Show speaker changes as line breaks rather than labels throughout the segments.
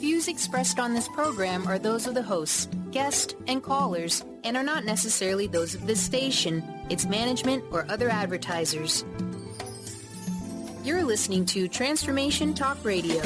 views expressed on this program are those of the hosts, guests, and callers, and are not necessarily those of this station, its management, or other advertisers. You're listening to Transformation Talk Radio.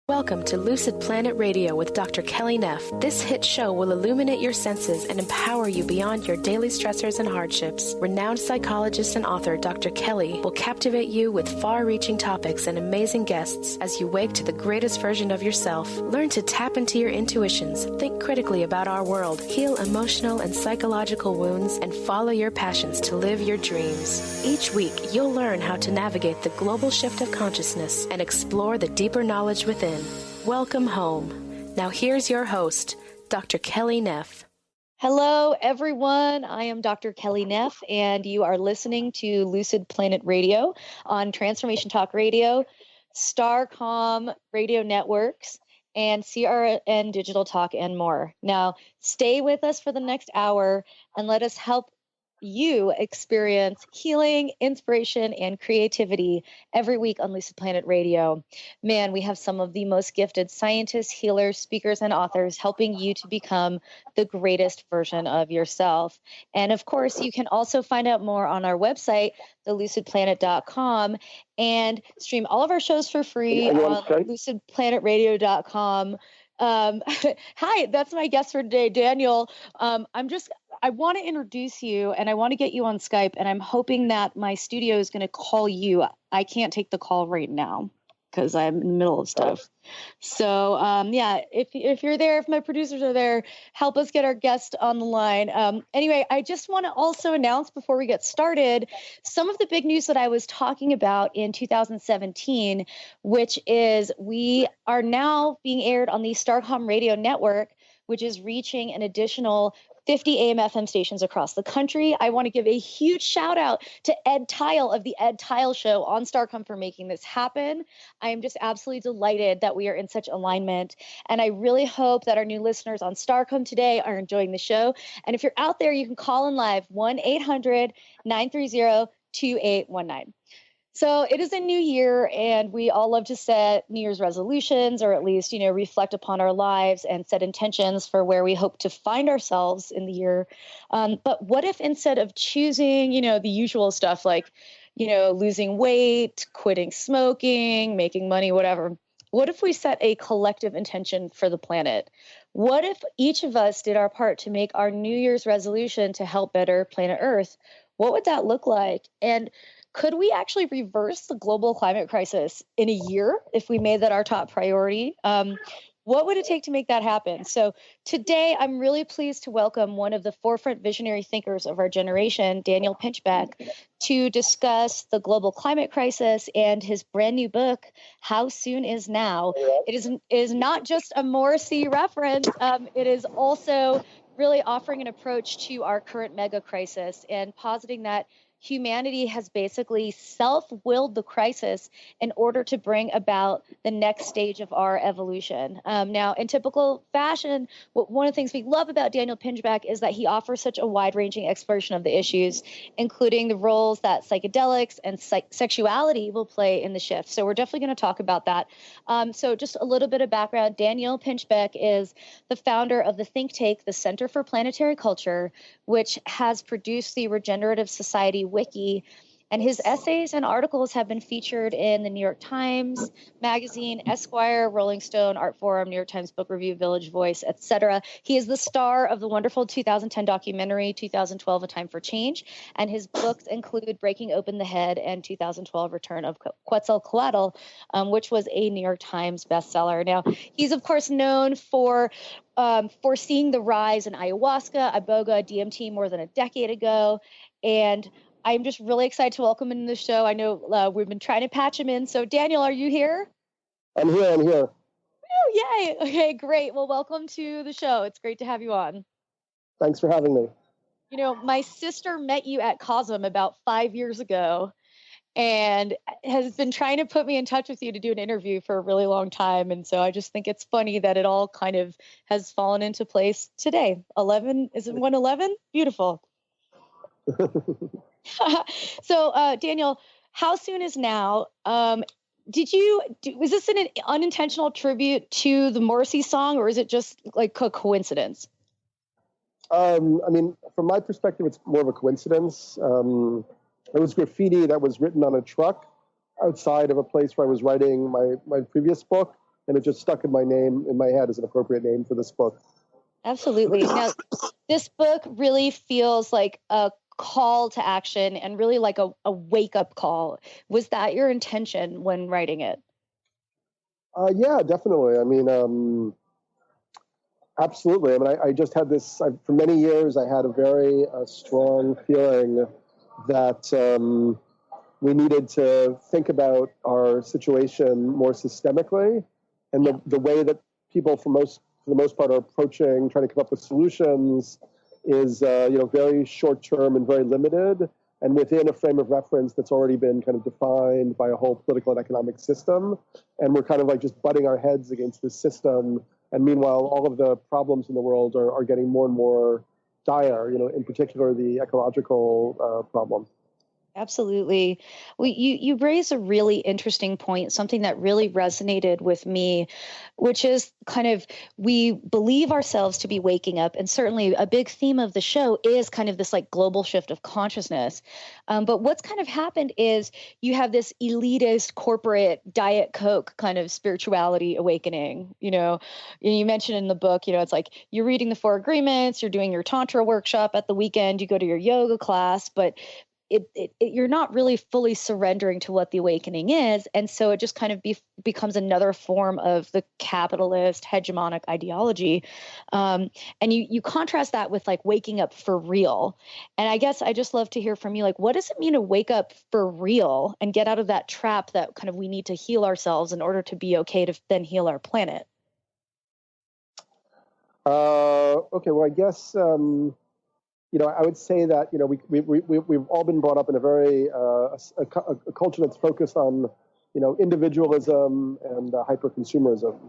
Welcome to Lucid Planet Radio with Dr. Kelly Neff. This hit show will illuminate your senses and empower you beyond your daily stressors and hardships. Renowned psychologist and author Dr. Kelly will captivate you with far-reaching topics and amazing guests as you wake to the greatest version of yourself. Learn to tap into your intuitions, think critically about our world, heal emotional and psychological wounds, and follow your passions to live your dreams. Each week, you'll learn how to navigate the global shift of consciousness and explore the deeper knowledge within. Welcome home. Now here's your host, Dr. Kelly Neff.
Hello, everyone. I am Dr. Kelly Neff, and you are listening to Lucid Planet Radio on Transformation Talk Radio, Starcom Radio Networks, and CRN Digital Talk, and more. Now, stay with us for the next hour, and let us help you experience healing, inspiration, and creativity every week on Lucid Planet Radio. Man, we have some of the most gifted scientists, healers, speakers, and authors helping you to become the greatest version of yourself. And of course, you can also find out more on our website, thelucidplanet.com, and stream all of our shows for free on lucid-planet-radio.com. Hi, that's my guest for today, Daniel. I want to introduce you, and I want to get you on Skype, and I'm hoping that my studio is going to call you. I can't take the call right now because I'm in the middle of stuff. So, if you're there, if my producers are there, help us get our guest on the line. Anyway, I just want to also announce before we get started some of the big news that I was talking about in 2017, which is we are now being aired on the Starcom Radio Network, which is reaching an additional 50 AM FM stations across the country. I want to give a huge shout out to Ed Tile of the Ed Tile Show on Starcom for making this happen. I am just absolutely delighted that we are in such alignment. And I really hope that our new listeners on Starcom today are enjoying the show. And if you're out there, you can call in live 1-800-930-2819. So it is a new year, and we all love to set New Year's resolutions, or at least, reflect upon our lives and set intentions for where we hope to find ourselves in the year. But what if instead of choosing, the usual stuff like, losing weight, quitting smoking, making money, whatever, what if we set a collective intention for the planet? What if each of us did our part to make our New Year's resolution to help better planet Earth? What would that look like? And could we actually reverse the global climate crisis in a year if we made that our top priority? What would it take to make that happen? So today, I'm really pleased to welcome one of the forefront visionary thinkers of our generation, Daniel Pinchbeck, to discuss the global climate crisis and his brand new book, How Soon Is Now. It is not just a Morrissey reference. It is also really offering an approach to our current mega crisis and positing that humanity has basically self-willed the crisis in order to bring about the next stage of our evolution. Now, in typical fashion, one of the things we love about Daniel Pinchbeck is that he offers such a wide-ranging exploration of the issues, including the roles that psychedelics and sexuality will play in the shift. So we're definitely going to talk about that. So just a little bit of background. Daniel Pinchbeck is the founder of the think tank, the Center for Planetary Culture, which has produced the Regenerative Society Wiki, and his essays and articles have been featured in the New York Times Magazine, Esquire, Rolling Stone, Art Forum, New York Times Book Review, Village Voice, etc. He is the star of the wonderful 2010 documentary 2012 A Time for Change, and his books include Breaking Open the Head and 2012 Return of Quetzalcoatl, which was a New York Times bestseller. Now, he's of course known for foreseeing the rise in ayahuasca, Iboga, DMT more than a decade ago, and I'm just really excited to welcome him to the show. I know we've been trying to patch him in. So, Daniel, are you here?
I'm here.
Oh, yay. Okay, great. Well, welcome to the show. It's great to have you on.
Thanks for having me.
My sister met you at COSM about 5 years ago and has been trying to put me in touch with you to do an interview for a really long time. And so I just think it's funny that it all kind of has fallen into place today. 11, is it 111? Beautiful. So, Daniel, how soon is now? Was this an unintentional tribute to the Morrissey song, or is it just like a coincidence?
I mean, from my perspective, it's more of a coincidence. It was graffiti that was written on a truck outside of a place where I was writing my previous book, and it just stuck in my head as an appropriate name for this book.
Absolutely. Now, this book really feels like a call to action and really like a wake-up call. Was that your intention when writing it?
Yeah, definitely. I mean, absolutely. I mean, I just had this, for many years, I had a very strong feeling that we needed to think about our situation more systemically, and the way that people, for the most part, are approaching trying to come up with solutions is very short term and very limited, and within a frame of reference that's already been kind of defined by a whole political and economic system, and we're kind of like just butting our heads against this system. And meanwhile, all of the problems in the world are getting more and more dire. In particular, the ecological problem.
Absolutely. Well, you raise a really interesting point, something that really resonated with me, which is kind of we believe ourselves to be waking up. And certainly a big theme of the show is kind of this like global shift of consciousness. But what's kind of happened is you have this elitist corporate Diet Coke kind of spirituality awakening. You mentioned in the book, it's like you're reading the Four Agreements, you're doing your Tantra workshop at the weekend, you go to your yoga class, but you're not really fully surrendering to what the awakening is. And so it just kind of becomes another form of the capitalist hegemonic ideology. And you contrast that with like waking up for real. And I guess I just love to hear from you, like, what does it mean to wake up for real and get out of that trap that kind of we need to heal ourselves in order to be okay to then heal our planet?
Okay, well, I guess, I would say that, we've all been brought up in a very, a culture that's focused on, individualism and hyper-consumerism.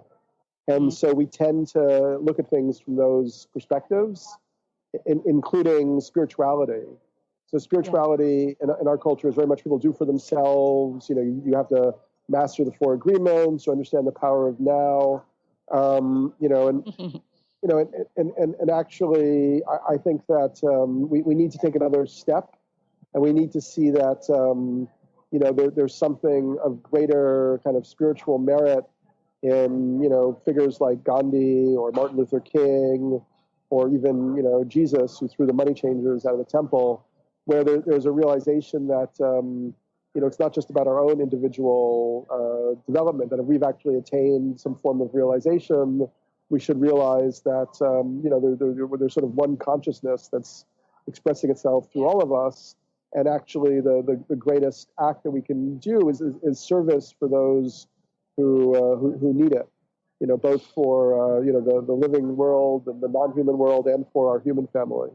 And so we tend to look at things from those perspectives, including spirituality. So spirituality in our culture is very much people do for themselves. You have to master the Four Agreements or understand the power of now, and actually, I think that we need to take another step, and we need to see that there's something of greater kind of spiritual merit in figures like Gandhi or Martin Luther King, or even Jesus, who threw the money changers out of the temple, where there's a realization that it's not just about our own individual development, that if we've actually attained some form of realization, we should realize that there's sort of one consciousness that's expressing itself through all of us, and actually the greatest act that we can do is service for those who need it, both for the living world and the non-human world, and for our human family.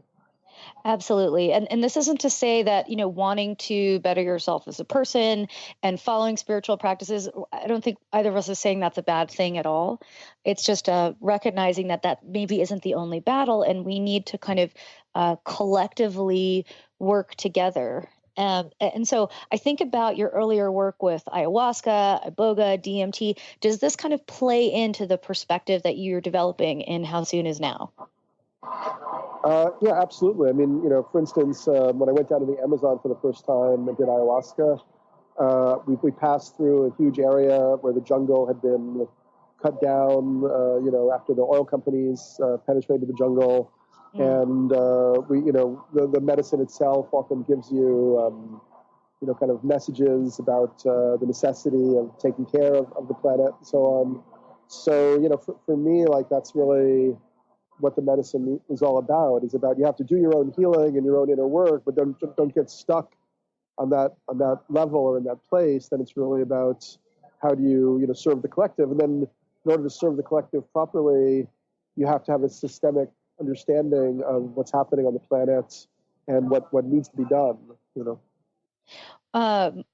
Absolutely. And this isn't to say that, wanting to better yourself as a person and following spiritual practices, I don't think either of us is saying that's a bad thing at all. It's just recognizing that maybe isn't the only battle, and we need to kind of collectively work together. And so I think about your earlier work with ayahuasca, Iboga, DMT. Does this kind of play into the perspective that you're developing in How Soon Is Now?
Yeah, absolutely. I mean, for instance, when I went down to the Amazon for the first time and did ayahuasca, we passed through a huge area where the jungle had been cut down, after the oil companies penetrated the jungle. And the medicine itself often gives you, kind of messages about the necessity of taking care of the planet and so on. So, for me, like, that's really what the medicine is all about. Is about, you have to do your own healing and your own inner work, but don't get stuck on that level or in that place. Then it's really about how do you serve the collective. And then in order to serve the collective properly, you have to have a systemic understanding of what's happening on the planet and what needs to be done.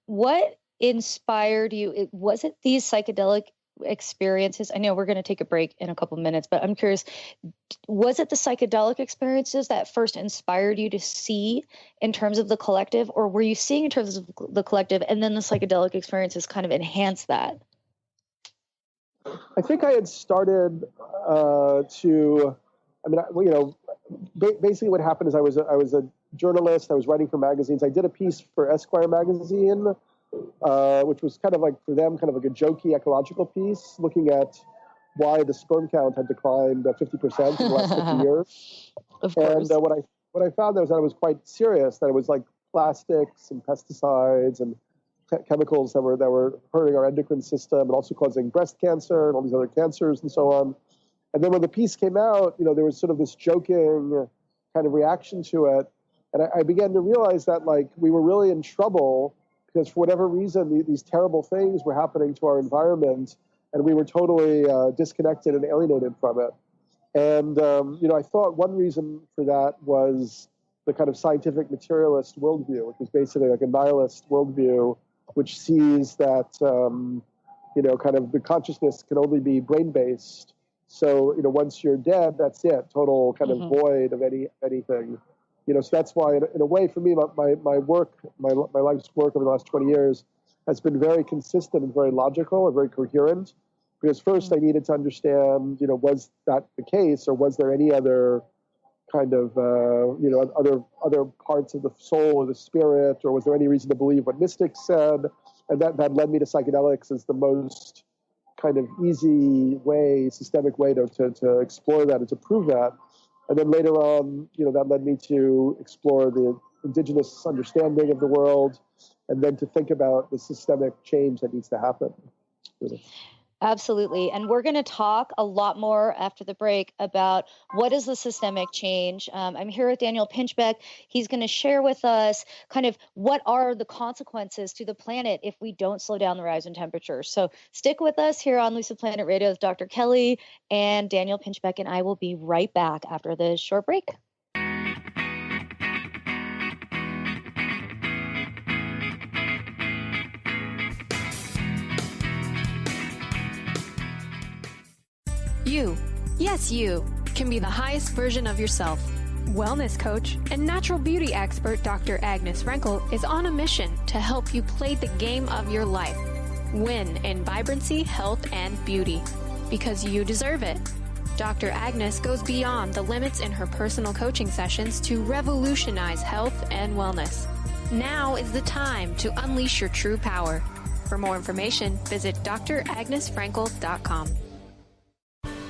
What inspired you? Was it these psychedelic experiences? I know we're going to take a break in a couple minutes, but I'm curious, was it the psychedelic experiences that first inspired you to see in terms of the collective, or were you seeing in terms of the collective and then the psychedelic experiences kind of enhanced that?
I think I had started basically what happened is I was a journalist. I was writing for magazines. I did a piece for Esquire magazine, which was kind of like, for them, kind of like a jokey ecological piece, looking at why the sperm count had declined 50% in the last 50 years.
Of course.
And what I found was that it was quite serious, that it was like plastics and pesticides and chemicals that were hurting our endocrine system and also causing breast cancer and all these other cancers and so on. And then when the piece came out, there was sort of this joking kind of reaction to it. And I began to realize that, like, we were really in trouble because for whatever reason, these terrible things were happening to our environment, and we were totally disconnected and alienated from it. And, I thought one reason for that was the kind of scientific materialist worldview, which was basically like a nihilist worldview, which sees that, kind of the consciousness can only be brain-based. So, once you're dead, that's it, total kind of void of anything. So that's why, in a way, for me, my work, my life's work over the last 20 years has been very consistent and very logical and very coherent. Because first I needed to understand, was that the case, or was there any other kind of, other parts of the soul or the spirit, or was there any reason to believe what mystics said? And that led me to psychedelics as the most kind of easy way, systemic way to explore that and to prove that. And then later on, that led me to explore the indigenous understanding of the world, and then to think about the systemic change that needs to happen.
Absolutely. And we're going to talk a lot more after the break about what is the systemic change. I'm here with Daniel Pinchbeck. He's going to share with us kind of what are the consequences to the planet if we don't slow down the rise in temperature. So stick with us here on Lucid Planet Radio with Dr. Kelly, and Daniel Pinchbeck and I will be right back after this short break.
You, yes you, can be the highest version of yourself. Wellness coach and natural beauty expert Dr. Agnes Frenkel is on a mission to help you play the game of your life. Win in vibrancy, health, and beauty. Because you deserve it. Dr. Agnes goes beyond the limits in her personal coaching sessions to revolutionize health and wellness. Now is the time to unleash your true power. For more information, visit dragnesfrenkel.com.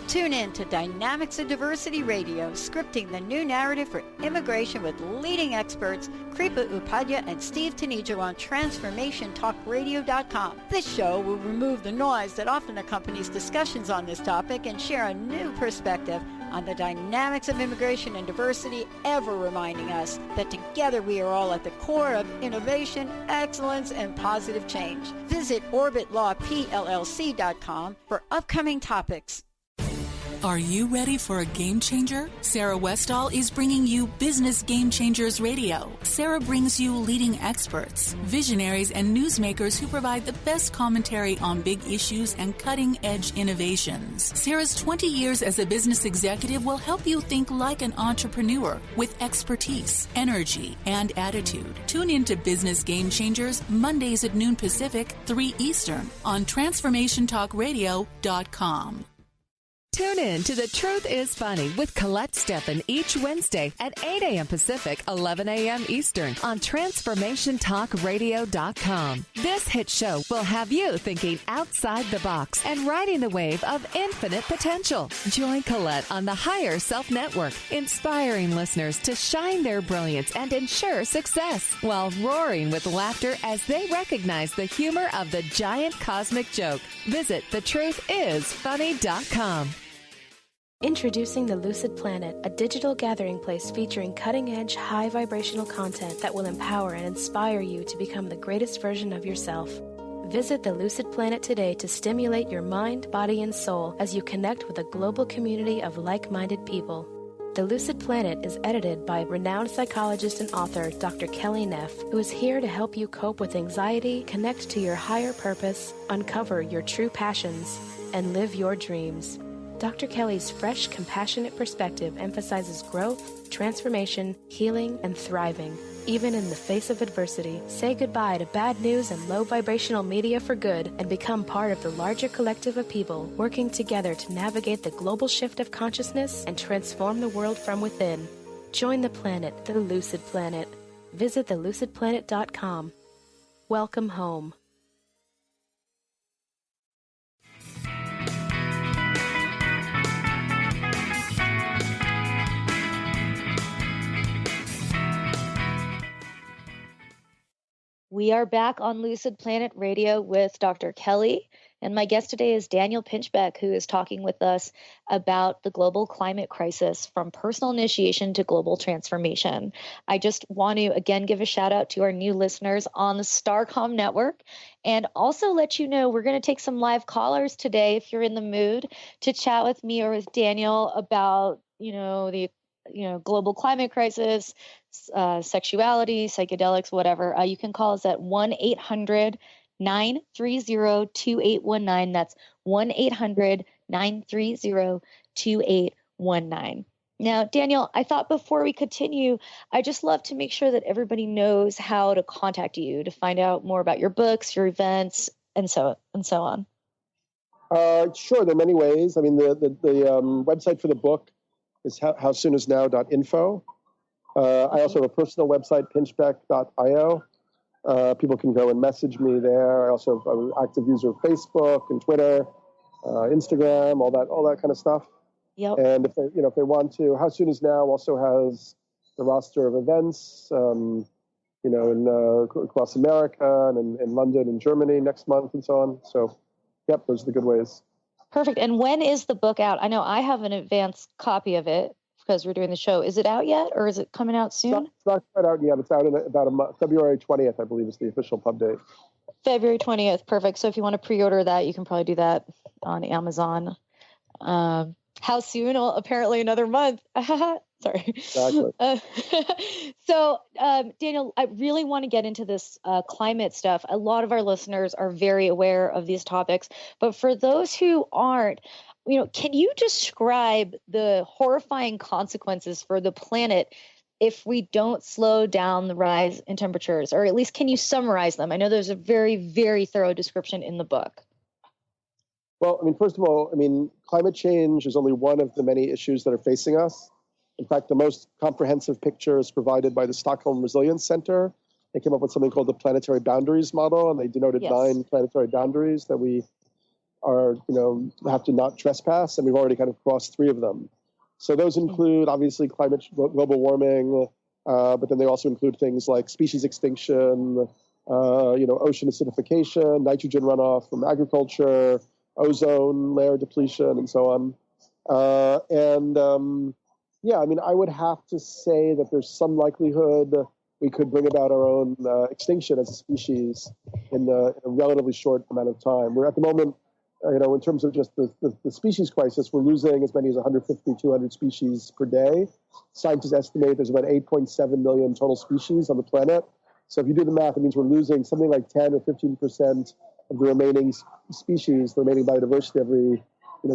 Tune in to Dynamics of Diversity Radio, scripting the new narrative for immigration with leading experts Kripa Upadhyaya and Steve Tanijo on transformationtalkradio.com. This show will remove the noise that often accompanies discussions on this topic and share a new perspective on the dynamics of immigration and diversity, ever reminding us that together we are all at the core of innovation, excellence, and positive change. Visit orbitlawpllc.com for upcoming topics.
Are you ready for a game changer? Sarah Westall is bringing you Business Game Changers Radio. Sarah brings you leading experts, visionaries, and newsmakers who provide the best commentary on big issues and cutting-edge innovations. Sarah's 20 years as a business executive will help you think like an entrepreneur with expertise, energy, and attitude. Tune in to Business Game Changers Mondays at noon Pacific, 3 Eastern on transformationtalkradio.com.
Tune in to The Truth is Funny with Colette Steffen each Wednesday at 8 a.m. Pacific, 11 a.m. Eastern on transformationtalkradio.com. This hit show will have you thinking outside the box and riding the wave of infinite potential. Join Colette on the Higher Self Network, inspiring listeners to shine their brilliance and ensure success while roaring with laughter as they recognize the humor of the giant cosmic joke. Visit thetruthисfunny.com.
Introducing the Lucid Planet, a digital gathering place featuring cutting-edge, high-vibrational content that will empower and inspire you to become the greatest version of yourself. Visit the Lucid Planet today to stimulate your mind, body, and soul as you connect with a global community of like-minded people. The Lucid Planet is edited by renowned psychologist and author Dr. Kelly Neff, who is here to help you cope with anxiety, connect to your higher purpose, uncover your true passions, and live your dreams. Dr. Kelly's fresh, compassionate perspective emphasizes growth, transformation, healing, and thriving. Even in the face of adversity, say goodbye to bad news and low vibrational media for good and become part of the larger collective of people working together to navigate the global shift of consciousness and transform the world from within. Join the planet, the Lucid Planet. Visit thelucidplanet.com. Welcome home.
We are back on Lucid Planet Radio with Dr. Kelly, and my guest today is Daniel Pinchbeck, who is talking with us about the global climate crisis from personal initiation to global transformation. I just want to again give a shout out to our new listeners on the Starcom network, and also let you know we're going to take some live callers today if you're in the mood to chat with me or with Daniel about, the global climate crisis, sexuality, psychedelics, whatever. You can call us at 1-800-930-2819. That's 1-800-930-2819. Now, Daniel, I thought before we continue, I just love to make sure that everybody knows how to contact you to find out more about your books, your events, and so on.
Sure, there are many ways. I mean, the website for the book is howsoonisnow.info. I also have a personal website, pinchbeck.io. People can go and message me there. I also have an active user of Facebook and Twitter, Instagram, all that kind of stuff.
Yep.
And if they want to, How Soon Is Now also has the roster of events, across America and in London and Germany next month and so on. So, yep, those are the good ways.
Perfect. And when is the book out? I know I have an advanced copy of it because we're doing the show. Is it out yet, or is it coming out soon?
It's not quite out yet. It's out in about a month. February 20th, I believe, is the official pub date.
February 20th. Perfect. So if you want to pre-order that, you can probably do that on Amazon. How soon? Well, apparently another month. Sorry.
Exactly.
So, Daniel, I really want to get into this climate stuff. A lot of our listeners are very aware of these topics, but for those who aren't, can you describe the horrifying consequences for the planet if we don't slow down the rise in temperatures, or at least can you summarize them? I know there's a very, very thorough description in the book.
Well, first of all, climate change is only one of the many issues that are facing us. In fact, the most comprehensive picture is provided by the Stockholm Resilience Center. They came up with something called the planetary boundaries model, and they denoted 9 planetary boundaries that we have to not trespass, and we've already kind of crossed 3 of them. So those include, obviously, global warming, but then they also include things like species extinction, ocean acidification, nitrogen runoff from agriculture, ozone layer depletion, and so on. I would have to say that there's some likelihood we could bring about our own extinction as a species in a relatively short amount of time. We're at the moment, in terms of just the species crisis, we're losing as many as 150, 200 species per day. Scientists estimate there's about 8.7 million total species on the planet. So if you do the math, it means we're losing something like 10 or 15% of the remaining species, the remaining biodiversity every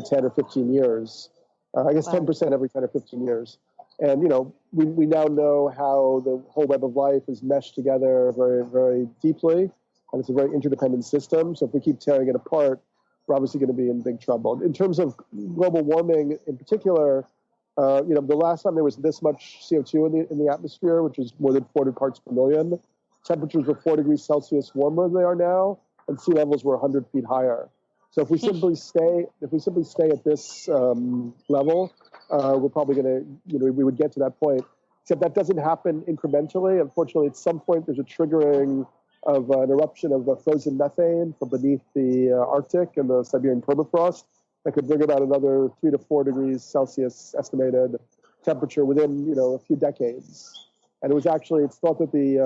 10 or 15 years. I guess 10% every 10 or 15 years. And, we now know how the whole web of life is meshed together very, very deeply, and it's a very interdependent system. So if we keep tearing it apart, we're obviously going to be in big trouble. In terms of global warming in particular, the last time there was this much CO2 in the atmosphere, which is more than 400 parts per million, temperatures were 4 degrees Celsius warmer than they are now, and sea levels were 100 feet higher. So if we simply stay at this level, we're probably going to, we would get to that point. Except that doesn't happen incrementally. Unfortunately, at some point, there's a triggering of an eruption of frozen methane from beneath the Arctic and the Siberian permafrost that could bring about another 3 to 4 degrees Celsius estimated temperature within, a few decades. And it's thought that the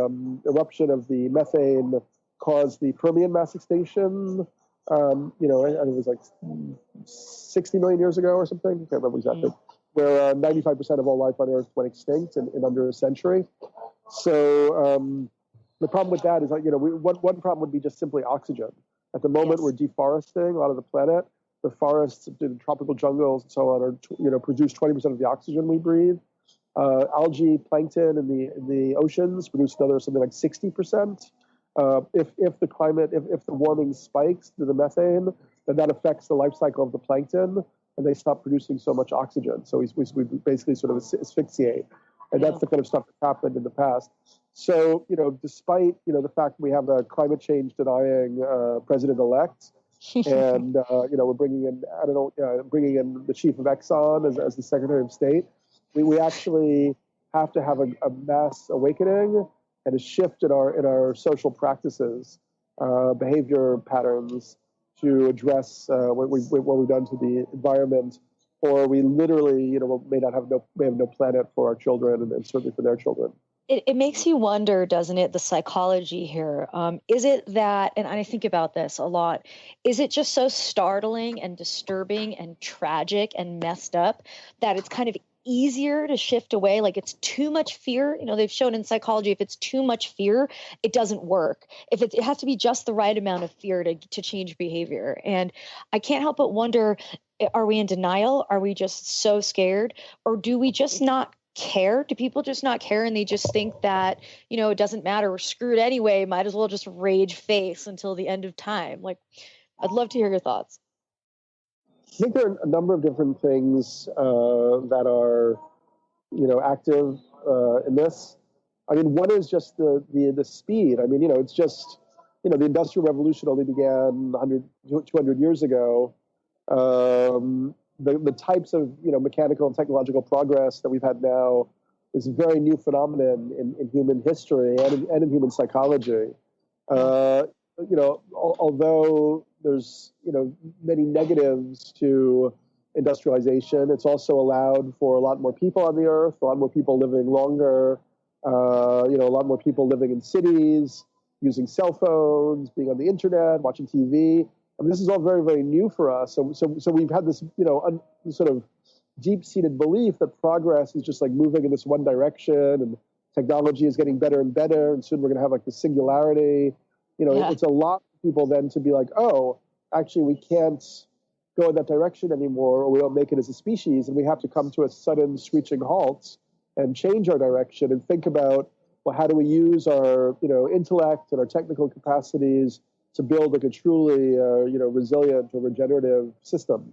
eruption of the methane caused the Permian mass extinction. And it was like 60 million years ago or something. I can't remember exactly. where 95% of all life on Earth went extinct in under a century. So the problem with that is, one problem would be just simply oxygen. At the moment, we're deforesting a lot of the planet. The forests, the tropical jungles, and so on, are produce 20% of the oxygen we breathe. Algae, plankton in the oceans produce another something like 60%. If the warming spikes to the methane, then that affects the life cycle of the plankton, and they stop producing so much oxygen. So we basically sort of asphyxiate, and that's the kind of stuff that's happened in the past. So despite the fact we have a climate change denying president-elect, and we're bringing in the chief of Exxon as the Secretary of State, we actually have to have a mass awakening and a shift in our social practices, behavior patterns, to address what we've done to the environment, or we literally may have no planet for our children and certainly for their children.
It makes you wonder, doesn't it, the psychology here? Is it that, and I think about this a lot, is it just so startling and disturbing and tragic and messed up that it's kind of easier to shift away? Like, it's too much fear. They've shown in psychology, if it's too much fear, it doesn't work. If it has to be just the right amount of fear to change behavior. And I can't help but wonder, are we in denial? Are we just so scared? Or do we just not care? Do people just not care, and they just think that, it doesn't matter, we're screwed anyway, might as well just rage face until the end of time? Like, I'd love to hear your thoughts.
I think there are a number of different things that are, active in this. I mean, one is just the speed. I mean, it's just, the Industrial Revolution only began 200 years ago. The types of mechanical and technological progress that we've had now is a very new phenomenon in human history and in human psychology. Although there's many negatives to industrialization, it's also allowed for a lot more people on the earth, a lot more people living longer, a lot more people living in cities, using cell phones, being on the internet, watching TV. I mean, this is all very, very new for us. So we've had this, sort of deep-seated belief that progress is just like moving in this one direction, and technology is getting better and better, and soon we're going to have like the singularity. It's a lot for people then to be like, oh, actually we can't go in that direction anymore, or we don't make it as a species, and we have to come to a sudden screeching halt and change our direction and think about, well, how do we use our, intellect and our technical capacities to build like a truly, resilient or regenerative system.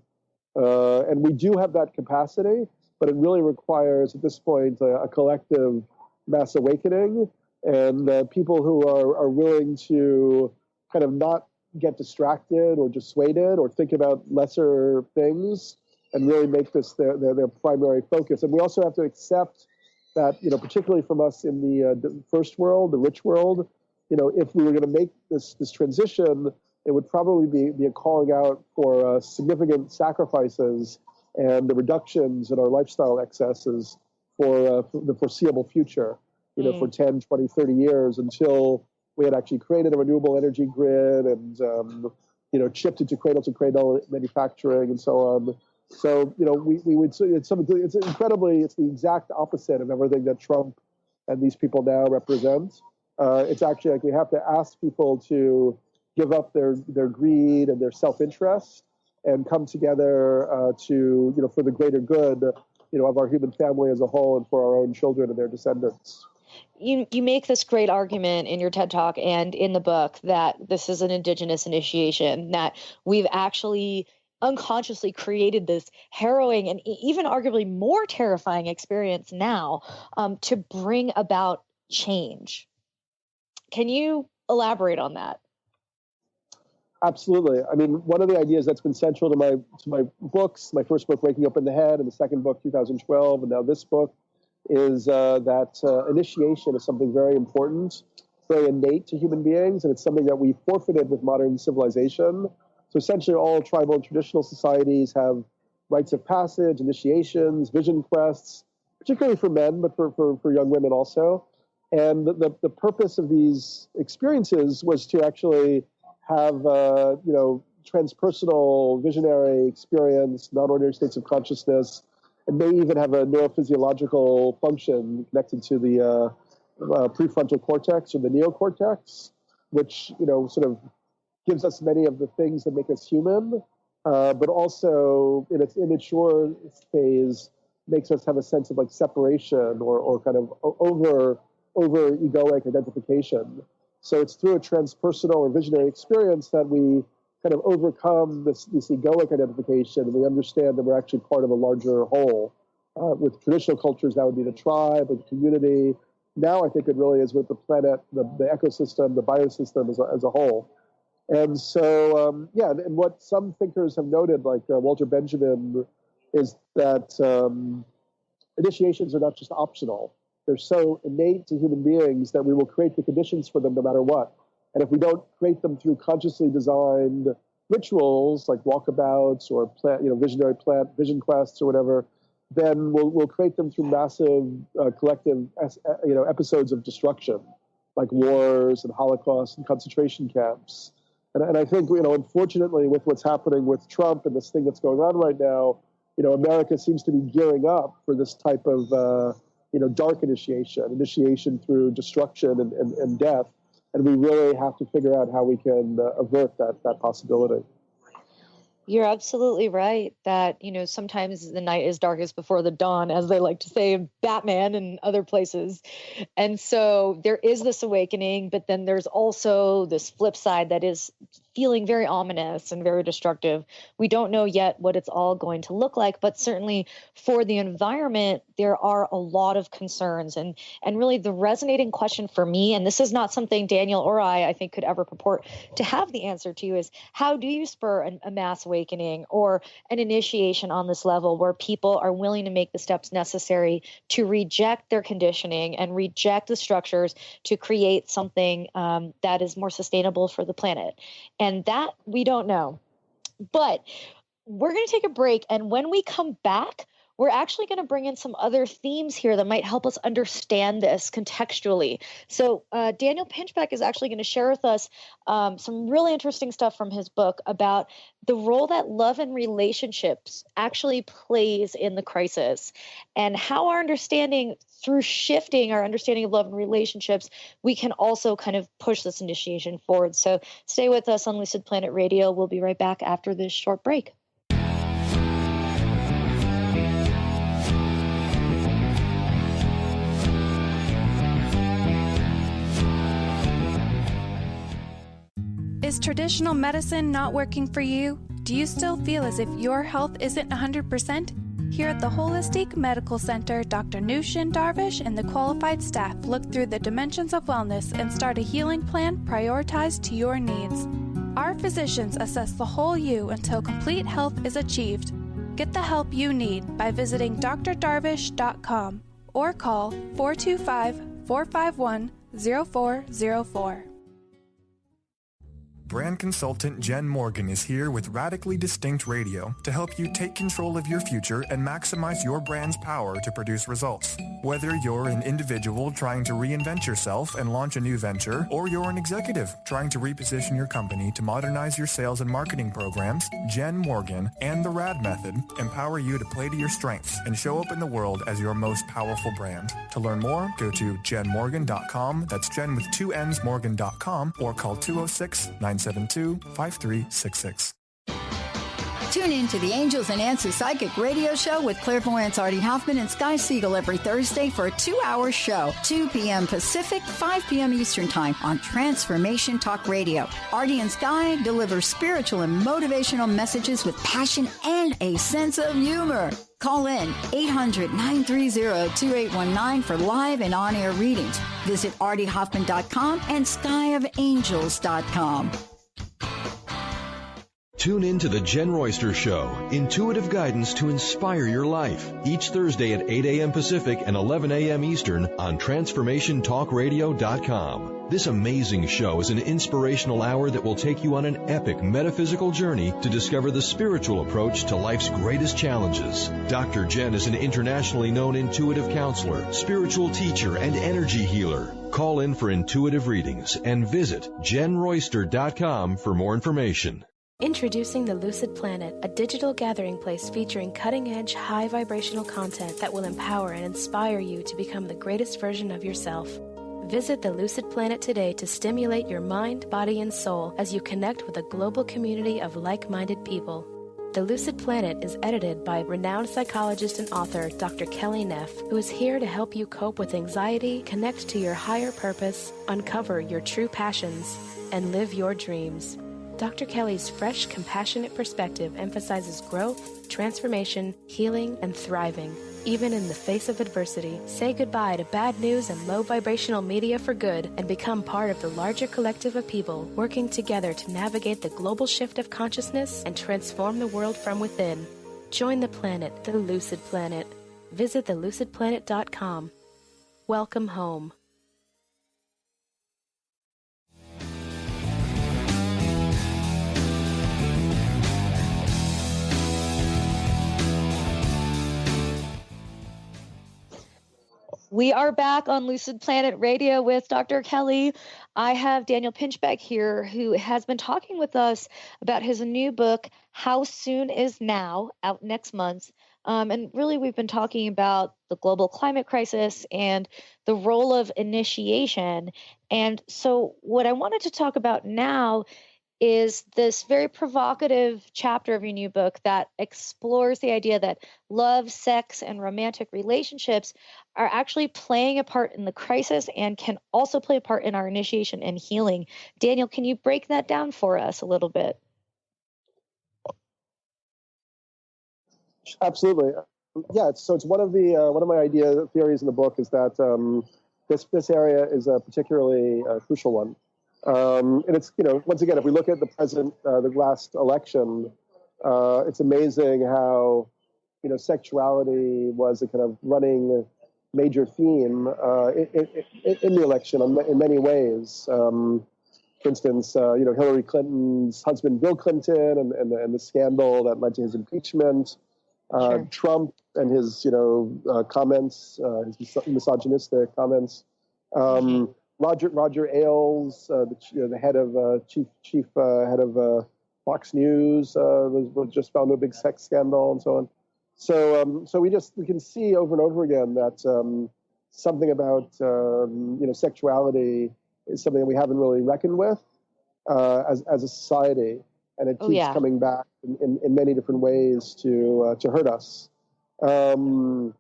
And we do have that capacity, but it really requires, at this point, a collective mass awakening, and people who are willing to kind of not get distracted or dissuaded or think about lesser things and really make this their primary focus. And we also have to accept that, particularly from us in the first world, the rich world, if we were going to make this transition, it would probably be a calling out for significant sacrifices and the reductions in our lifestyle excesses for the foreseeable future, for 10, 20, 30 years, until we had actually created a renewable energy grid and, shifted to cradle-to-cradle manufacturing and so on. So, we would say it's the exact opposite of everything that Trump and these people now represent. It's actually like we have to ask people to give up their greed and their self-interest and come together for the greater good, of our human family as a whole and for our own children and their descendants.
You make this great argument in your TED Talk and in the book that this is an indigenous initiation, that we've actually unconsciously created this harrowing and even arguably more terrifying experience now to bring about change. Can you elaborate on that?
Absolutely. I mean, one of the ideas that's been central to my books, my first book, Waking Up in the Head, and the second book, 2012, and now this book, is that initiation is something very important, very innate to human beings, and it's something that we forfeited with modern civilization. So essentially all tribal and traditional societies have rites of passage, initiations, vision quests, particularly for men, but for young women also. And the purpose of these experiences was to actually have, transpersonal, visionary experience, non-ordinary states of consciousness, It may even have a neurophysiological function connected to the prefrontal cortex or the neocortex, which, sort of gives us many of the things that make us human, but also in its immature phase makes us have a sense of like separation or kind of over egoic identification. So it's through a transpersonal or visionary experience that we kind of overcome this egoic identification, and we understand that we're actually part of a larger whole. With traditional cultures, that would be the tribe or the community. Now I think it really is with the planet, the ecosystem, the biosystem as a whole. And so, and what some thinkers have noted, like Walter Benjamin, is that initiations are not just optional. They're so innate to human beings that we will create the conditions for them no matter what. And if we don't create them through consciously designed rituals like walkabouts or visionary vision quests or whatever, then we'll create them through massive collective episodes of destruction, like wars and Holocaust and concentration camps. And I think, unfortunately, with what's happening with Trump and this thing that's going on right now, America seems to be gearing up for this type of, dark initiation through destruction and death. And we really have to figure out how we can avert that possibility.
You're absolutely right that, sometimes the night is darkest before the dawn, as they like to say in Batman and other places. And so there is this awakening, but then there's also this flip side that is feeling very ominous and very destructive. We don't know yet what it's all going to look like, but certainly for the environment, there are a lot of concerns. And really the resonating question for me, and this is not something Daniel or I think could ever purport to have the answer to, is how do you spur a mass awakening or an initiation on this level where people are willing to make the steps necessary to reject their conditioning and reject the structures to create something that is more sustainable for the planet? And that we don't know. But we're going to take a break. And when we come back, we're actually going to bring in some other themes here that might help us understand this contextually. So Daniel Pinchbeck is actually going to share with us some really interesting stuff from his book about the role that love and relationships actually plays in the crisis, and how our understanding, through shifting our understanding of love and relationships, we can also kind of push this initiation forward. So stay with us on Lucid Planet Radio. We'll be right back after this short break.
Is traditional medicine not working for you? Do you still feel as if your health isn't 100%? Here at the Holistic Medical Center, Dr. Nushin Darvish and the qualified staff look through the dimensions of wellness and start a healing plan prioritized to your needs. Our physicians assess the whole you until complete health is achieved. Get the help you need by visiting drdarvish.com or call 425-451-0404.
Brand consultant Jen Morgan is here with Radically Distinct Radio to help you take control of your future and maximize your brand's power to produce results. Whether you're an individual trying to reinvent yourself and launch a new venture, or you're an executive trying to reposition your company to modernize your sales and marketing programs, Jen Morgan and the RAD method empower you to play to your strengths and show up in the world as your most powerful brand. To learn more, go to jenmorgan.com. That's Jen with 2 N's Morgan.com, or call 206-972-5366.
Tune in to the Angels and Answers Psychic Radio Show with clairvoyants Artie Hoffman and Sky Siegel every Thursday for a 2-hour show, 2 p.m. Pacific, 5 p.m. Eastern Time on Transformation Talk Radio. Artie and Sky deliver spiritual and motivational messages with passion and a sense of humor. Call in 800-930-2819 for live and on-air readings. Visit artiehoffman.com and skyofangels.com.
Tune in to The Jen Royster Show, intuitive guidance to inspire your life, each Thursday at 8 a.m. Pacific and 11 a.m. Eastern on TransformationTalkRadio.com. This amazing show is an inspirational hour that will take you on an epic metaphysical journey to discover the spiritual approach to life's greatest challenges. Dr. Jen is an internationally known intuitive counselor, spiritual teacher, and energy healer. Call in for intuitive readings and visit JenRoyster.com for more information.
Introducing the Lucid Planet, a digital gathering place featuring cutting-edge, high-vibrational content that will empower and inspire you to become the greatest version of yourself. Visit the Lucid Planet today to stimulate your mind, body, and soul as you connect with a global community of like-minded people. The Lucid Planet is edited by renowned psychologist and author Dr. Kelly Neff, who is here to help you cope with anxiety, connect to your higher purpose, uncover your true passions, and live your dreams. Dr. Kelly's fresh, compassionate perspective emphasizes growth, transformation, healing, and thriving. Even in the face of adversity, say goodbye to bad news and low vibrational media for good and become part of the larger collective of people working together to navigate the global shift of consciousness and transform the world from within. Join the planet, the Lucid Planet. Visit thelucidplanet.com. Welcome home.
We are back on Lucid Planet Radio with Dr. Kelly. I have Daniel Pinchbeck here, who has been talking with us about his new book, How Soon Is Now, out next month. And really, we've been talking about the global climate crisis and the role of initiation. And so what I wanted to talk about now is this very provocative chapter of your new book that explores the idea that love, sex, and romantic relationships are actually playing a part in the crisis and can also play a part in our initiation and healing. Daniel, can you break that down for us a little bit?
Absolutely. Yeah. So it's one of my theories in the book is that this area is a particularly crucial one. And it's, once again, if we look at the last election, it's amazing how, sexuality was a kind of running major theme in the election in many ways. For instance, Hillary Clinton's husband, Bill Clinton, and the scandal that led to his impeachment. Sure. Trump and his, comments, his misogynistic comments. Roger Ailes, the head of chief head of Fox News, was just found a big sex scandal and so on. So we can see over and over again that something about sexuality is something that we haven't really reckoned with as a society, and it keeps coming back in many different ways to hurt us. What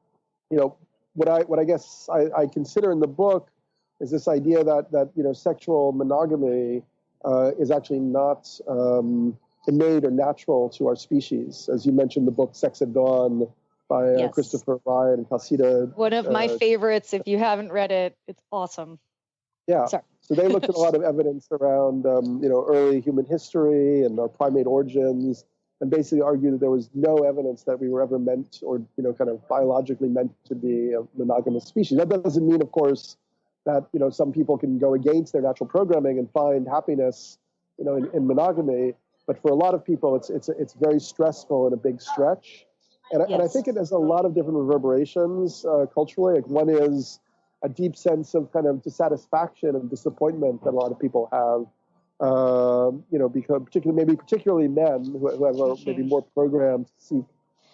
I guess I consider in the book is this idea that sexual monogamy is actually not innate or natural to our species. As you mentioned, the book Sex at Dawn by Christopher Ryan and Calcita.
One of my favorites. If you haven't read it, it's awesome.
Yeah.
Sorry.
So they looked at a lot of evidence around early human history and our primate origins, and basically argued that there was no evidence that we were ever meant or kind of biologically meant to be a monogamous species. That doesn't mean, of course, that some people can go against their natural programming and find happiness in monogamy, but for a lot of people it's very stressful and a big stretch, and I think it has a lot of different reverberations culturally. Like one is a deep sense of kind of dissatisfaction and disappointment that a lot of people have, because particularly men who are maybe more programmed to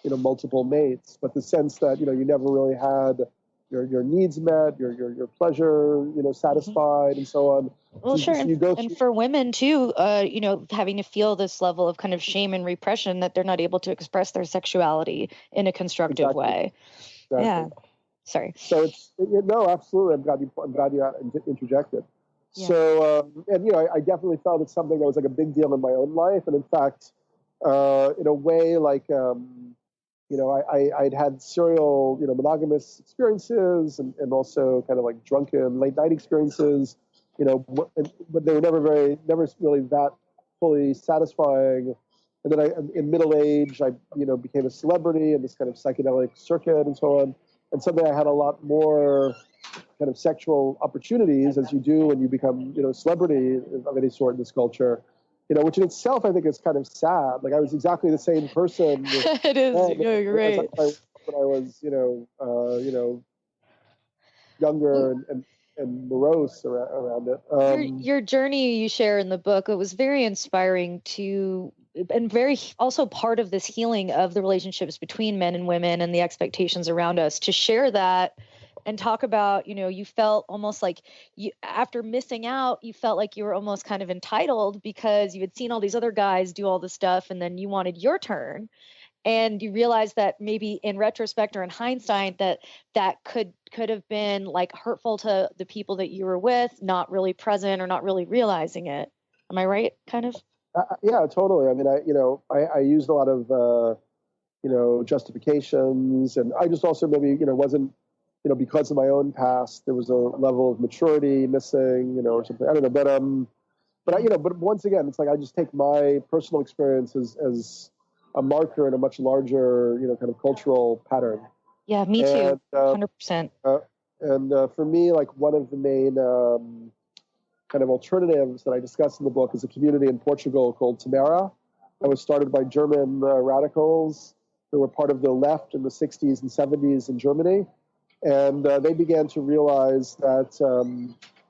seek multiple mates, but the sense that you never really had your needs met, your pleasure, satisfied, and so on.
Well, sure, and for women too, having to feel this level of kind of shame and repression that they're not able to express their sexuality in a constructive way. Exactly. Yeah. Sorry.
So no, absolutely. I'm glad you interjected. Yeah. So, I definitely felt it's something that was like a big deal in my own life, and in fact, in a way, like. I'd had serial, monogamous experiences and also kind of like drunken late night experiences, but they were never really that fully satisfying. And then in middle age, I, became a celebrity in this kind of psychedelic circuit and so on. And suddenly I had a lot more kind of sexual opportunities, as you do when you become, a celebrity of any sort in this culture. Which in itself I think is kind of sad. Like I was exactly the same person.
It is. You're right.
When I was, younger and morose around it.
Your journey you share in the book, it was very inspiring to and very also part of this healing of the relationships between men and women and the expectations around us, to share that and talk about, you felt almost like after missing out, you felt like you were almost kind of entitled because you had seen all these other guys do all this stuff and then you wanted your turn. And you realize that maybe in retrospect or in hindsight that could have been like hurtful to the people that you were with, not really present or not really realizing it. Am I right? Kind of?
Yeah, totally. I mean, I used a lot of, justifications, and I just also maybe, wasn't, because of my own past, there was a level of maturity missing, or something. I don't know, but once again, it's like I just take my personal experience as a marker in a much larger, kind of cultural pattern.
Yeah, me too. 100%.
And for me, like one of the main kind of alternatives that I discuss in the book is a community in Portugal called Tamara. That was started by German radicals who were part of the left in the 60s and 70s in Germany. And they began to realize that,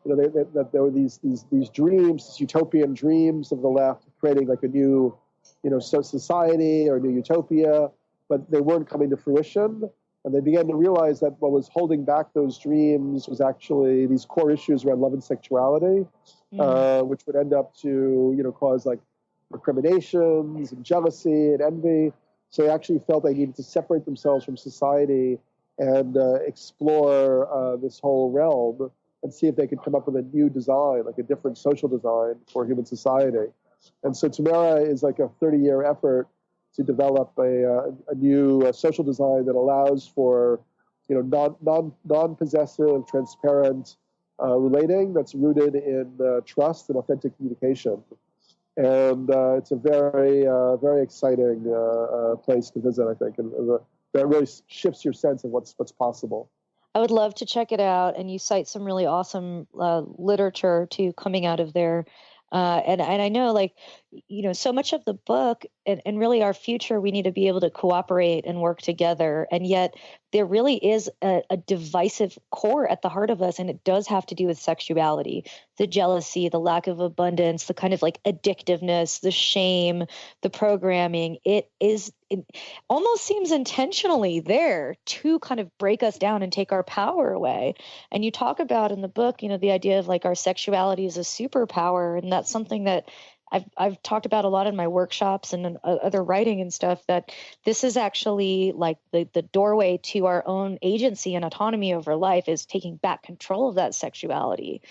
that there were these dreams, these utopian dreams of the left, creating like a new, society or a new utopia, but they weren't coming to fruition. And they began to realize that what was holding back those dreams was actually these core issues around love and sexuality, which would end up to, cause like recriminations and jealousy and envy. So they actually felt they needed to separate themselves from society and explore this whole realm and see if they could come up with a new design, like a different social design for human society. And so Tamara is like a 30-year effort to develop a new social design that allows for, non-possessive, transparent relating that's rooted in trust and authentic communication. And it's a very, very exciting place to visit, I think, and that really shifts your sense of what's possible.
I would love to check it out, and you cite some really awesome literature too coming out of there. And I know, like, so much of the book and really our future, we need to be able to cooperate and work together. And yet there really is a divisive core at the heart of us. And it does have to do with sexuality, the jealousy, the lack of abundance, the kind of like addictiveness, the shame, the programming. It almost seems intentionally there to kind of break us down and take our power away. And you talk about in the book, the idea of like our sexuality is a superpower. And that's something that I've talked about a lot in my workshops and in other writing and stuff, that this is actually like the doorway to our own agency and autonomy over life, is taking back control of that sexuality.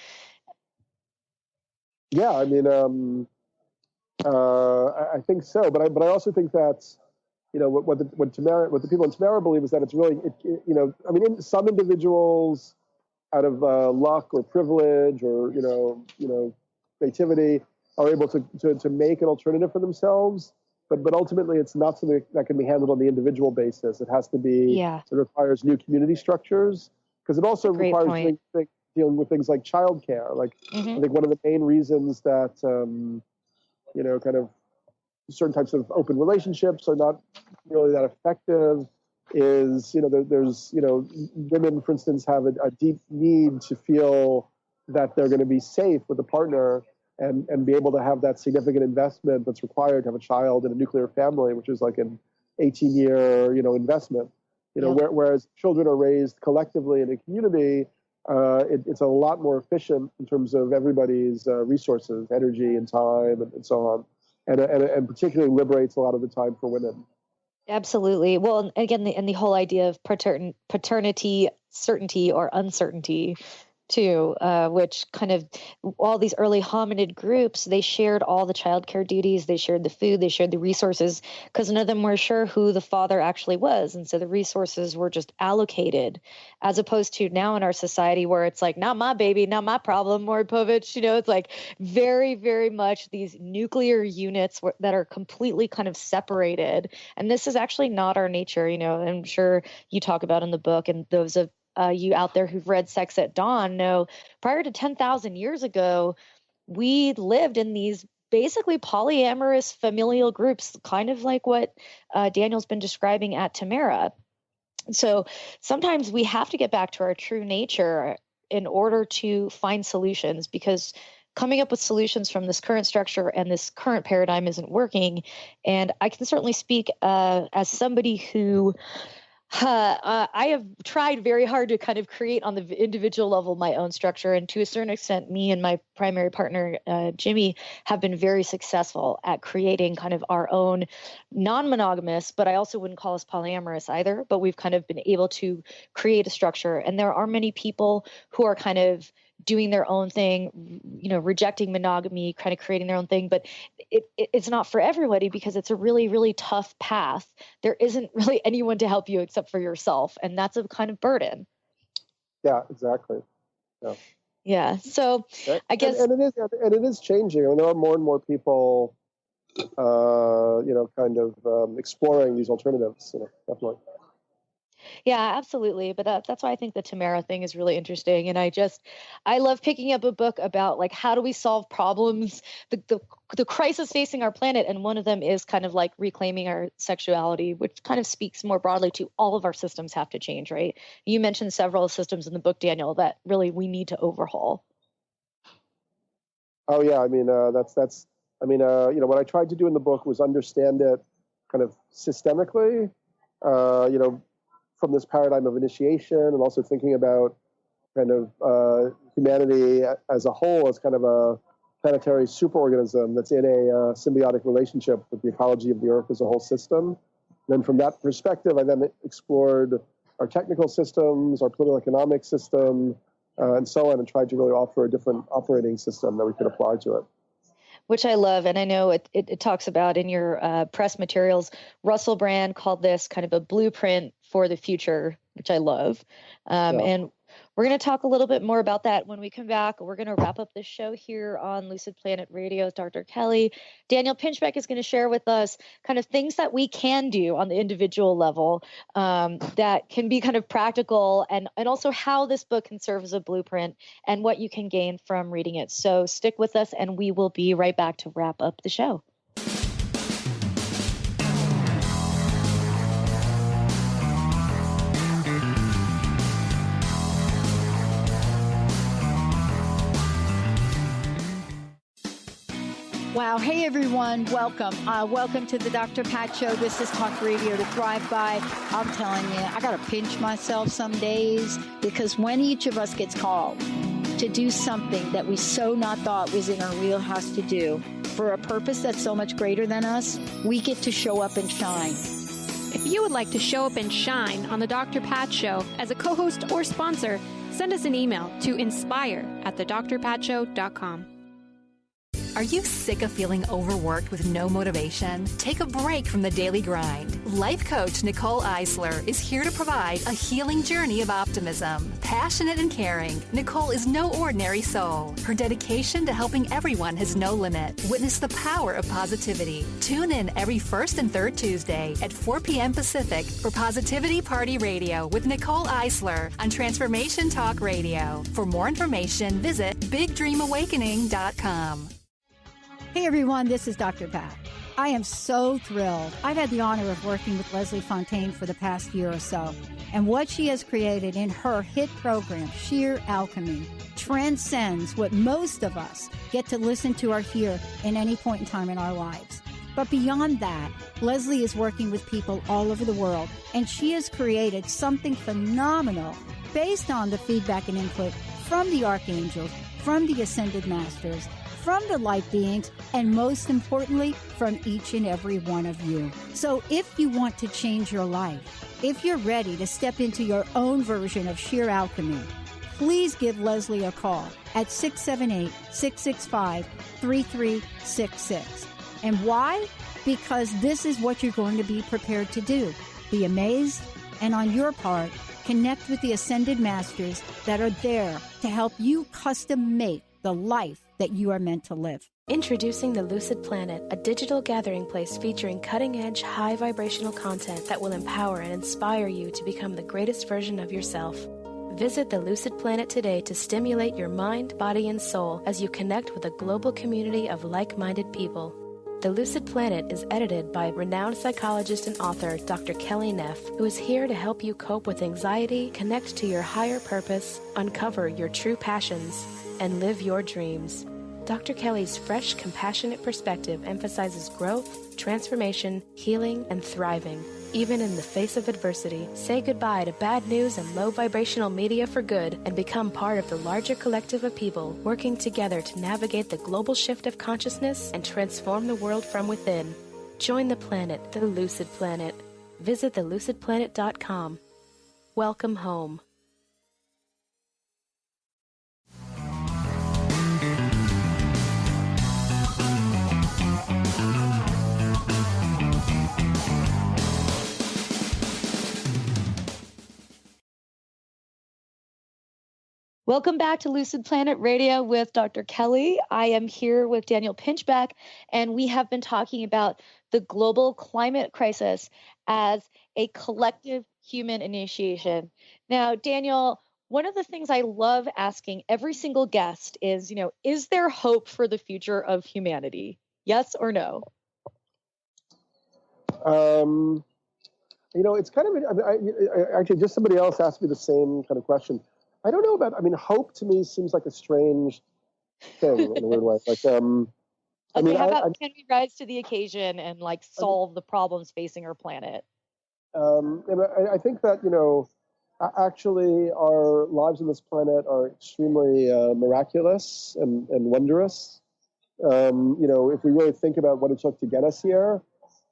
Yeah, I mean, I think so, but I also think that, what the people in Tamara believe is that it's really, some individuals out of luck or privilege or creativity are able to make an alternative for themselves, but ultimately it's not something that can be handled on the individual basis. It has to be, It requires new community structures, because it also requires dealing with things like childcare. Like, I think one of the main reasons that, kind of certain types of open relationships are not really that effective is, there's, women, for instance, have a deep need to feel that they're going to be safe with a partner and be able to have that significant investment that's required to have a child in a nuclear family, which is like an 18-year, investment. Whereas children are raised collectively in a community, it's a lot more efficient in terms of everybody's resources, energy, and time, and so on, and particularly liberates a lot of the time for women.
Absolutely. Well, again, the whole idea of paternity certainty or uncertainty too, which kind of all these early hominid groups, they shared all the childcare duties, they shared the food, they shared the resources, because none of them were sure who the father actually was. And so the resources were just allocated, as opposed to now in our society where it's like, not my baby, not my problem, Maury Povich, it's like very, very much these nuclear units that are completely kind of separated. And this is actually not our nature. I'm sure you talk about in the book, and those of you out there who've read Sex at Dawn know, prior to 10,000 years ago, we lived in these basically polyamorous familial groups, kind of like what Daniel's been describing at Tamara. So sometimes we have to get back to our true nature in order to find solutions, because coming up with solutions from this current structure, and this current paradigm isn't working. And I can certainly speak as somebody who I have tried very hard to kind of create on the individual level my own structure. And to a certain extent, me and my primary partner, Jimmy, have been very successful at creating kind of our own non-monogamous, but I also wouldn't call us polyamorous either, but we've kind of been able to create a structure. And there are many people who are kind of doing their own thing, rejecting monogamy, kind of creating their own thing. But it's not for everybody because it's a really, really tough path. There isn't really anyone to help you except for yourself. And that's a kind of burden.
Yeah, exactly. Yeah.
Yeah. So I guess.
And it is changing. I mean, there are more and more people, exploring these alternatives, definitely.
Yeah, absolutely. But that's why I think the Tamara thing is really interesting. And I love picking up a book about like, how do we solve problems, the crisis facing our planet. And one of them is kind of like reclaiming our sexuality, which kind of speaks more broadly to all of our systems have to change, right? You mentioned several systems in the book, Daniel, that really we need to overhaul.
Oh yeah. I mean, what I tried to do in the book was understand it kind of systemically, from this paradigm of initiation, and also thinking about kind of humanity as a whole as kind of a planetary superorganism that's in a symbiotic relationship with the ecology of the Earth as a whole system. And then from that perspective, I then explored our technical systems, our political economic system, and so on, and tried to really offer a different operating system that we could apply to it.
Which I love. And I know it talks about in your press materials, Russell Brand called this kind of a blueprint for the future, which I love. And we're going to talk a little bit more about that when we come back. We're going to wrap up this show here on Lucid Planet Radio with Dr. Kelly. Daniel Pinchbeck is going to share with us kind of things that we can do on the individual level that can be kind of practical, and also how this book can serve as a blueprint and what you can gain from reading it. So stick with us, and we will be right back to wrap up the show.
Wow. Hey, everyone. Welcome. Welcome to the Dr. Pat Show. This is Talk Radio to Thrive By. I'm telling you, I got to pinch myself some days, because when each of us gets called to do something that we so not thought was in our wheelhouse to do for a purpose that's so much greater than us, we get to show up and shine.
If you would like to show up and shine on the Dr. Pat Show as a co-host or sponsor, send us an email to inspire@thedrpatshow.com.
Are you sick of feeling overworked with no motivation? Take a break from the daily grind. Life coach Nicole Eisler is here to provide a healing journey of optimism. Passionate and caring, Nicole is no ordinary soul. Her dedication to helping everyone has no limit. Witness the power of positivity. Tune in every first and third Tuesday at 4 p.m. Pacific for Positivity Party Radio with Nicole Eisler on Transformation Talk Radio. For more information, visit BigDreamAwakening.com.
Hey, everyone. This is Dr. Pat. I am so thrilled. I've had the honor of working with Leslie Fontaine for the past year or so. And what she has created in her hit program, Sheer Alchemy, transcends what most of us get to listen to or hear in any point in time in our lives. But beyond that, Leslie is working with people all over the world, and she has created something phenomenal based on the feedback and input from the archangels, from the ascended masters, from the light beings, and most importantly, from each and every one of you. So if you want to change your life, if you're ready to step into your own version of sheer alchemy, please give Leslie a call at 678-665-3366. And why? Because this is what you're going to be prepared to do. Be amazed, and on your part, connect with the ascended masters that are there to help you custom make the life that you are meant to live.
Introducing the Lucid Planet, a digital gathering place featuring cutting-edge, high-vibrational content that will empower and inspire you to become the greatest version of yourself. Visit the Lucid Planet today to stimulate your mind, body, and soul as you connect with a global community of like-minded people. The Lucid Planet is edited by renowned psychologist and author Dr. Kelly Neff, who is here to help you cope with anxiety, connect to your higher purpose, uncover your true passions, and live your dreams. Dr. Kelly's fresh, compassionate perspective emphasizes growth, transformation, healing, and thriving. Even in the face of adversity, say goodbye to bad news and low vibrational media for good and become part of the larger collective of people working together to navigate the global shift of consciousness and transform the world from within. Join the planet, the Lucid Planet. Visit thelucidplanet.com. Welcome home.
Welcome back to Lucid Planet Radio with Dr. Kelly. I am here with Daniel Pinchbeck, and we have been talking about the global climate crisis as a collective human initiation. Now, Daniel, one of the things I love asking every single guest is, is there hope for the future of humanity? Yes or no?
It's kind of, actually, just somebody else asked me the same kind of question. I don't know about, hope to me seems like a strange thing in a weird way.
How about can we rise to the occasion and solve the problems facing our planet?
And I think that, actually our lives on this planet are extremely miraculous and wondrous. If we really think about what it took to get us here,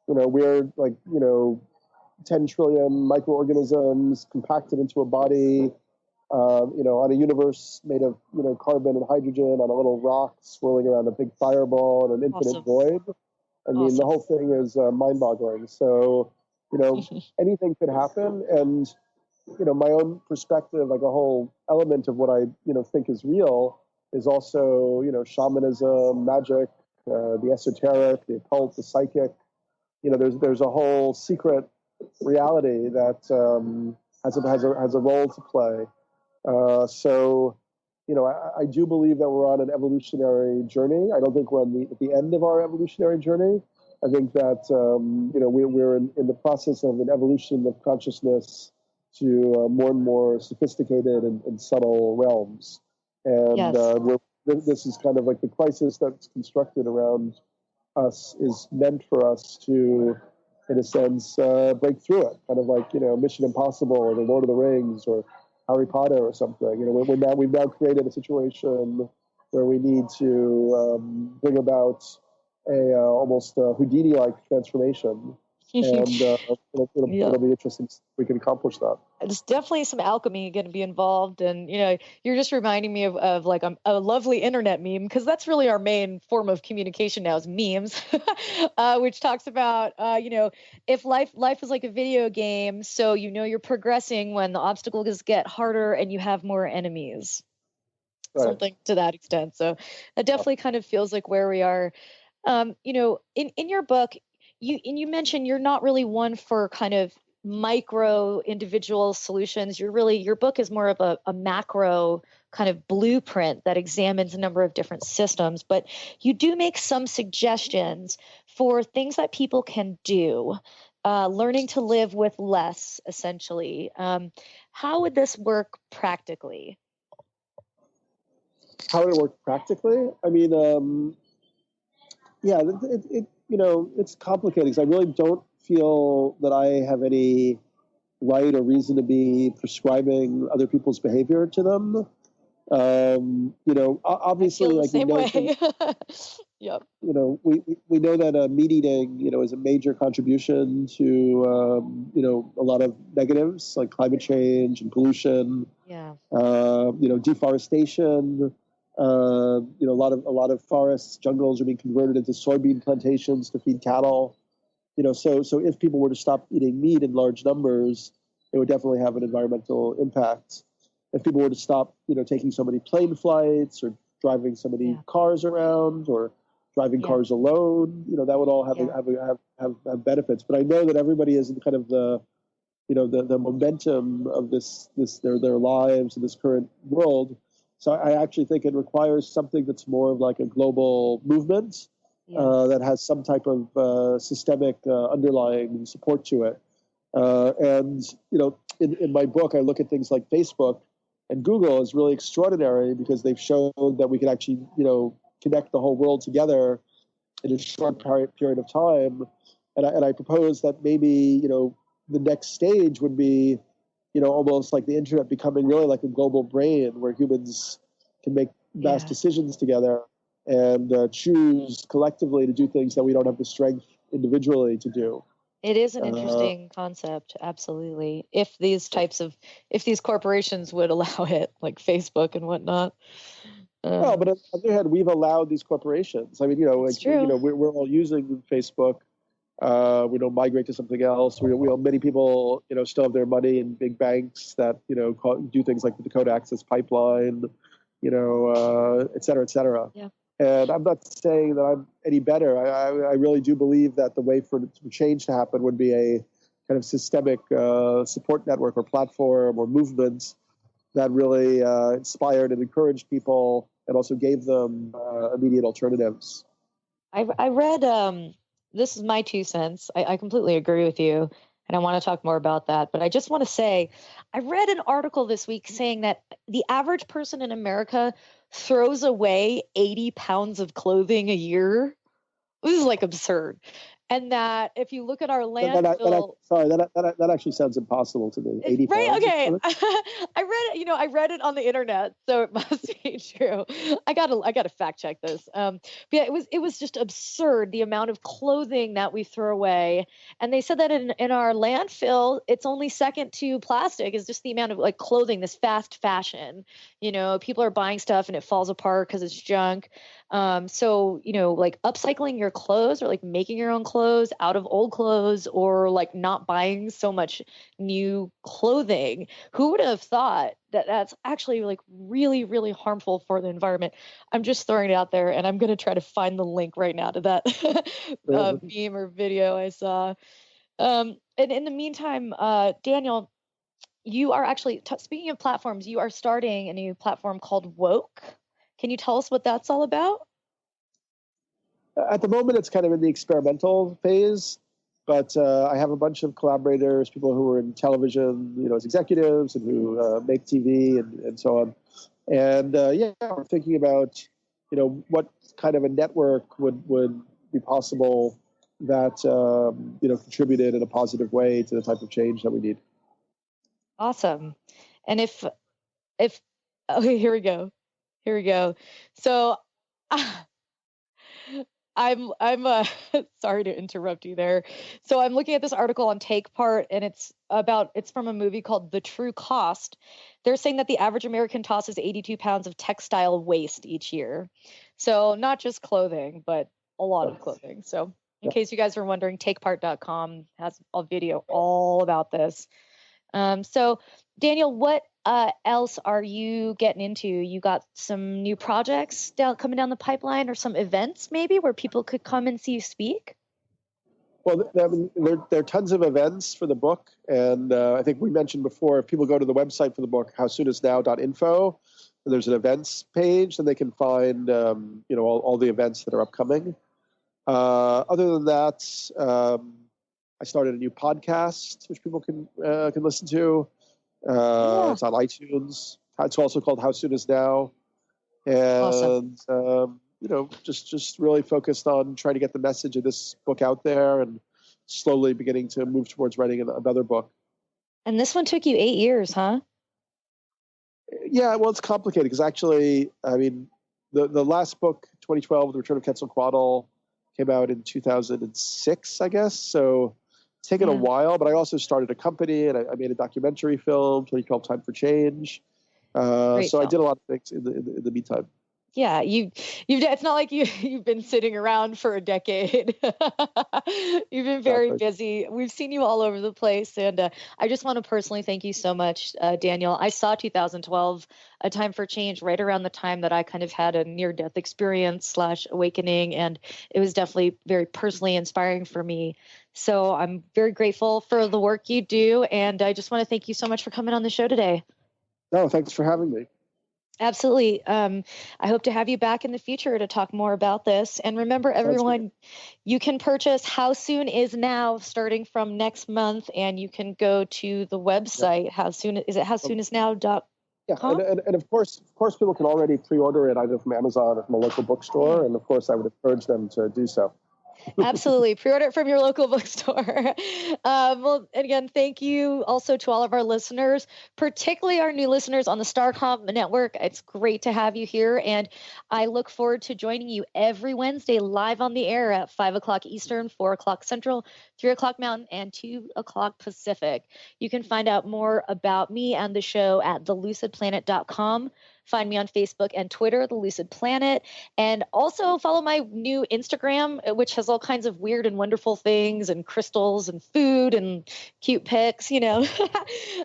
we're 10 trillion microorganisms compacted into a body, on a universe made of, carbon and hydrogen on a little rock swirling around a big fireball in an infinite void. The whole thing is mind-boggling. So, anything could happen. And, my own perspective, like a whole element of what I, think is real is also, shamanism, magic, the esoteric, the occult, the psychic. There's a whole secret reality that has a role to play. I do believe that we're on an evolutionary journey. I don't think we're at the end of our evolutionary journey. I think that, we're in the process of an evolution of consciousness to more and more sophisticated and subtle realms. And yes. This is kind of like the crisis that's constructed around us is meant for us to, in a sense, break through it. Kind of like, Mission Impossible or The Lord of the Rings or Harry Potter or something. We've now created a situation where we need to bring about a almost Houdini-like transformation, and it'll be interesting if we can accomplish that.
There's definitely some alchemy going to be involved, and you're just reminding me of like a lovely internet meme, because that's really our main form of communication now is memes, which talks about if life is like a video game, so you're progressing when the obstacles get harder and you have more enemies, right. Something to that extent. So that definitely kind of feels like where we are. In your book, you mentioned you're not really one for kind of micro individual solutions. Your book is more of a macro kind of blueprint that examines a number of different systems, but you do make some suggestions for things that people can do, learning to live with less, essentially. How would this work practically?
How would it work practically? It's complicated because I really don't feel that I have any right or reason to be prescribing other people's behavior to them. Obviously, like we know,
yep.
We know that meat eating, is a major contribution to, a lot of negatives like climate change and pollution.
Yeah.
Deforestation. A lot of forests, jungles are being converted into soybean plantations to feed cattle. So if people were to stop eating meat in large numbers, it would definitely have an environmental impact. If people were to stop, taking so many plane flights or driving so many cars around or driving cars alone, that would all have benefits. But I know that everybody is in kind of the momentum of their lives in this current world. So I actually think it requires something that's more of like a global movement that has some type of systemic underlying support to it. In my book, I look at things like Facebook and Google as really extraordinary because they've shown that we can actually, connect the whole world together in a short period of time. And I propose that maybe, the next stage would be, almost like the internet becoming really like a global brain where humans can make mass decisions together and choose collectively to do things that we don't have the strength individually to do.
It is an interesting concept, absolutely. If these corporations would allow it, like Facebook and whatnot.
But on the other hand, we've allowed these corporations. I mean, we're all using Facebook. We don't migrate to something else. Many people, still have their money in big banks that, do things like the Dakota Access Pipeline, et cetera, et cetera.
Yeah.
And I'm not saying that I'm any better. I really do believe that the way for change to happen would be a kind of systemic support network or platform or movement that really inspired and encouraged people and also gave them immediate alternatives.
I read, this is my 2 cents. I completely agree with you, and I want to talk more about that. But I just want to say, I read an article this week saying that the average person in America throws away 80 pounds of clothing a year. This is like absurd. And that if you look at our landfill,
that actually sounds impossible to me. 80
right?
pounds.
Okay, I read it on the internet, so it must be true. I gotta fact check this. But yeah, it was just absurd the amount of clothing that we throw away. And they said that in our landfill, it's only second to plastic is just the amount of like clothing, this fast fashion. People are buying stuff and it falls apart because it's junk. So like upcycling your clothes or like making your own clothes out of old clothes or like not buying so much new clothing. Who would have thought that that's actually like really, really harmful for the environment? I'm just throwing it out there, and I'm going to try to find the link right now to that meme or video I saw. And in the meantime, Daniel, you are actually, speaking of platforms, you are starting a new platform called Woke. Can you tell us what that's all about?
At the moment, it's kind of in the experimental phase, but I have a bunch of collaborators, people who are in television, as executives and who make TV and so on. And we're thinking about, what kind of a network would be possible that, contributed in a positive way to the type of change that we need.
Awesome. And if okay, here we go. So I'm sorry to interrupt you there. So I'm looking at this article on Take Part, and it's from a movie called The True Cost. They're saying that the average American tosses 82 pounds of textile waste each year. So not just clothing, but a lot of clothing. So in case you guys are wondering, takepart.com has a video all about this. So Daniel, what else are you getting into? You got some new projects coming down the pipeline, or some events maybe where people could come and see you speak?
Well, there are tons of events for the book. And I think we mentioned before, if people go to the website for the book, howsoonisnow.info, there's an events page, and they can find, all the events that are upcoming. Other than that, I started a new podcast, which people can listen to. It's on iTunes. It's also called How Soon Is Now. And, awesome. Just really focused on trying to get the message of this book out there and slowly beginning to move towards writing another book.
And this one took you 8 years, huh?
Yeah, well, it's complicated because actually, I mean, the last book, 2012, The Return of Quetzalcoatl, came out in 2006, I guess. So it's taken a while, but I also started a company and I made a documentary film, 2012 Time for Change. So film. I did a lot of things in the meantime.
Yeah, it's not like you've been sitting around for a decade. You've been very busy. We've seen you all over the place. And I just want to personally thank you so much, Daniel. I saw 2012, A Time for Change, right around the time that I kind of had a near-death experience / awakening. And it was definitely very personally inspiring for me. So I'm very grateful for the work you do. And I just want to thank you so much for coming on the show today.
No, thanks for having me.
Absolutely. I hope to have you back in the future to talk more about this. And remember, everyone, you can purchase How Soon Is Now starting from next month, and you can go to the website. Yep. Howsoonisnow.com?
Yeah, and of course, people can already pre-order it either from Amazon or from a local bookstore, and of course, I would encourage them to do so.
Absolutely. Pre-order it from your local bookstore. Well, again, thank you also to all of our listeners, particularly our new listeners on the Starcom network. It's great to have you here. And I look forward to joining you every Wednesday live on the air at 5 o'clock Eastern, 4 o'clock Central, 3 o'clock Mountain, and 2 o'clock Pacific. You can find out more about me and the show at thelucidplanet.com. Find me on Facebook and Twitter, The Lucid Planet, and also follow my new Instagram, which has all kinds of weird and wonderful things and crystals and food and cute pics,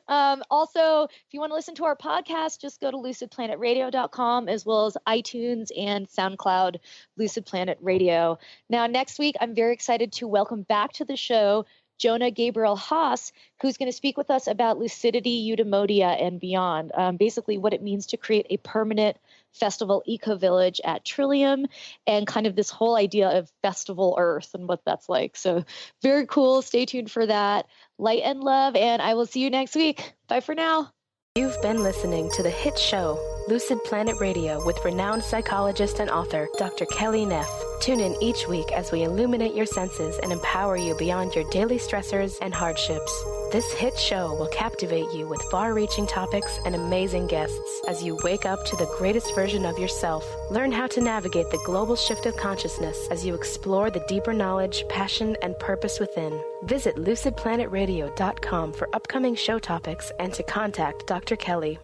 Also, if you want to listen to our podcast, just go to lucid-planet-radio.com as well as iTunes and SoundCloud, Lucid Planet Radio. Now, next week, I'm very excited to welcome back to the show Jonah Gabriel Haas, who's going to speak with us about lucidity, eudaimonia, and beyond, basically what it means to create a permanent festival eco-village at Trillium and kind of this whole idea of festival Earth and what that's like. So very cool. Stay tuned for that. Light and love, and I will see you next week. Bye for now.
You've been listening to the hit show, Lucid Planet Radio, with renowned psychologist and author, Dr. Kelly Neff. Tune in each week as we illuminate your senses and empower you beyond your daily stressors and hardships. This hit show will captivate you with far-reaching topics and amazing guests as you wake up to the greatest version of yourself. Learn how to navigate the global shift of consciousness as you explore the deeper knowledge, passion, and purpose within. Visit lucid-planet-radio.com for upcoming show topics and to contact Dr. Kelly.